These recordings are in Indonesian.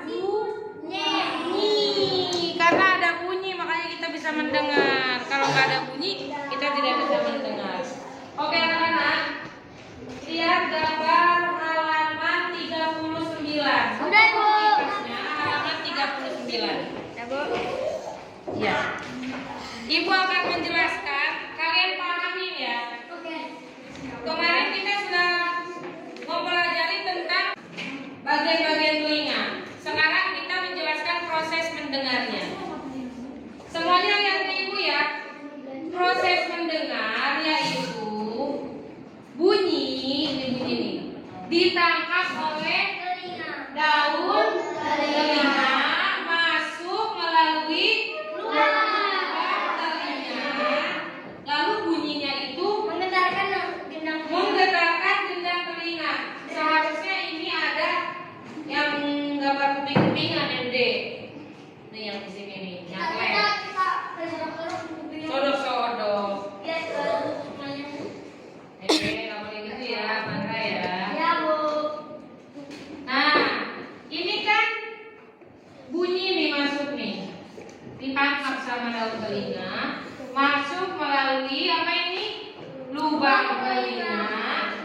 bunyi. Karena ada bunyi makanya kita bisa mendengar. Kalau nggak ada bunyi kita tidak bisa mendengar. Oke anak-anak, lihat gambar halaman 39. Sudah, Bu. Halaman 39. Ya, Bu. Ya. Ibu akan menjelaskan, kalian pahamin ya. Oke. Kemarin kita sudah mempelajari tentang bagian-bagian telinga. Sekarang kita menjelaskan proses mendengarnya. Semuanya lihat Ibu ya. Proses mendengar yaitu bunyi, ini bunyi nih, ditangkap oleh daun telinga, masuk melalui lubang telinga, lalu bunyinya itu menggetarkan gendang telinga. Seharusnya ini ada yang gambar kuping-kupingan yang gede. Nih yang di sini nih, nyaklen. Sodok-sodok. Nggak boleh gitu ya, Mandra ya. Nah, ini kan bunyi nih masuk nih, ditangkap sama daun telinga, masuk melalui apa ini? Lubang telinga,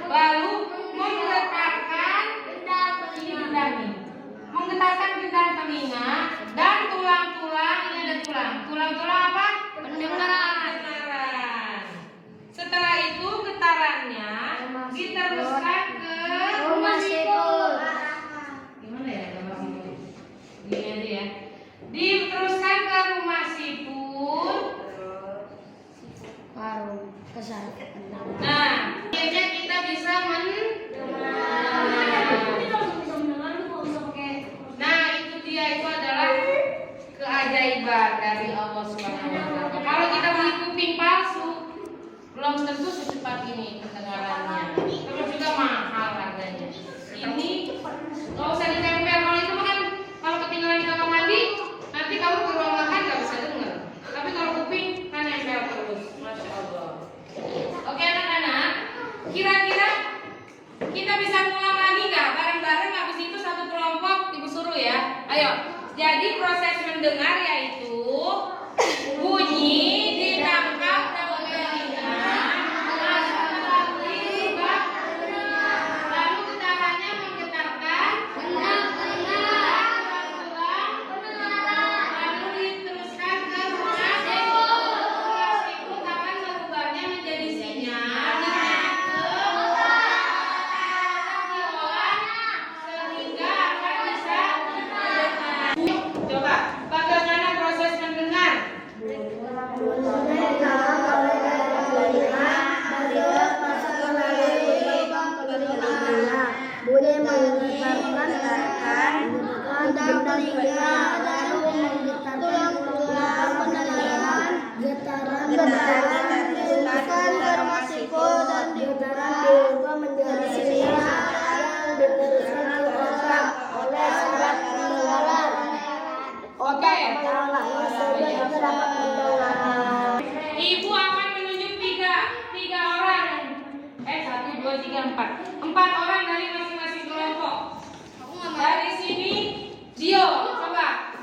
lalu menggetarkan gendang nih, menggetarkan gendang telinga dan tulang-tulang, ini ada tulang-tulang apa? Pendengaran. Setelah itu getarannya diteruskan ke Rumah siput. gimana ya gambar siput? Gini aja ya. Diteruskan ke rumah siput. Baru kesal. Nah, akhirnya kita bisa Nah, itu dia, itu adalah keajaiban dari Allah Subhanahu wa taala. Kalau kita beli kuping palsu, belum tentu secepat ini kedengarannya. Terus juga mahal harganya. Ini nggak usah ditempel. Kalau itu kan kalau ketinggalan di kamar mandi, nanti kamu ke ruang makan nggak bisa dengar. Tapi kalau kuping kan nempel terus, masya Allah. Oke anak-anak, kira-kira kita bisa ngulang lagi nggak bareng-bareng? Habis itu satu kelompok ibu suruh ya. Ayo. Jadi proses mendengar yaitu bunyi ditangkap daun telinga, masuk melalui lubang telinga, lalu getarannya menggetarkan gendang telinga, lalu diteruskan ke rumah siput. Rumah siput akan merubahnya menjadi sinyal diolah sehingga akan bisa mendengar. Coba, bagaimana proses mendengar? Bunyi menggetarkan gendang telinga, lalu menggetarkan tulang pendengaran, getaran diteruskan ke rumah siput dan getaran diubah menjadi sinyal yang diteruskan ke otak oleh saraf pendengaran. Oke. Ibu akan menunjuk tiga orang. 1, 2, 3, 4. 4 orang dari masing-masing kelompok. Dari sini, Dio, coba.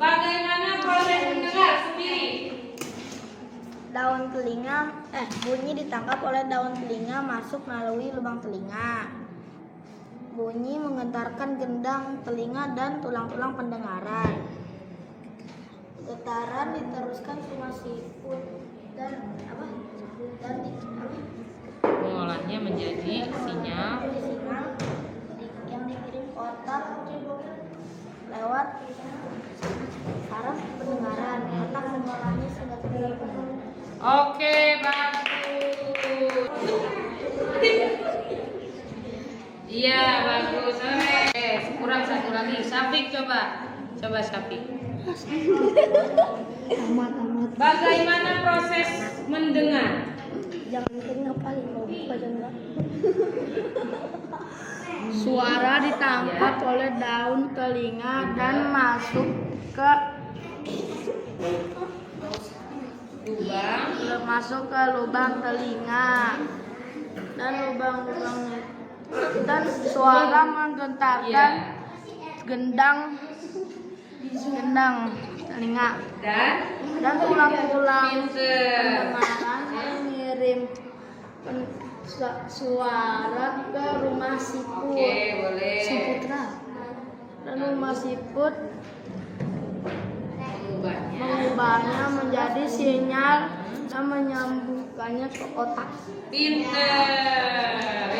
Bagaimana proses mendengar sendiri? Bunyi ditangkap oleh daun telinga masuk melalui lubang telinga. Bunyi menggetarkan gendang telinga dan tulang-tulang pendengaran. Getaran diteruskan ke rumah siput dan Mengolahnya menjadi sinyal. sinyal yang dikirim ke otak lewat saraf pendengaran. Otak mengolahnya sudah terjadi. Oke, bagus. Iya, bagus. Oke, kurang satu lagi. Syafiq coba. Coba Syafiq. Bagaimana proses mendengar? Jangan keringat paling mau buka jangan. Suara ditangkap oleh daun telinga dan masuk ke lubang telinga dan lubang-lubangnya dan suara menggetarkan gendang telinga Dan tulang-tulang pinter. pendengaran mengirim suara ke rumah siput. Oke, boleh. Dan rumah siput Mengubahnya. mengubahnya menjadi sinyal dan menyambungkannya ke otak. Pinter.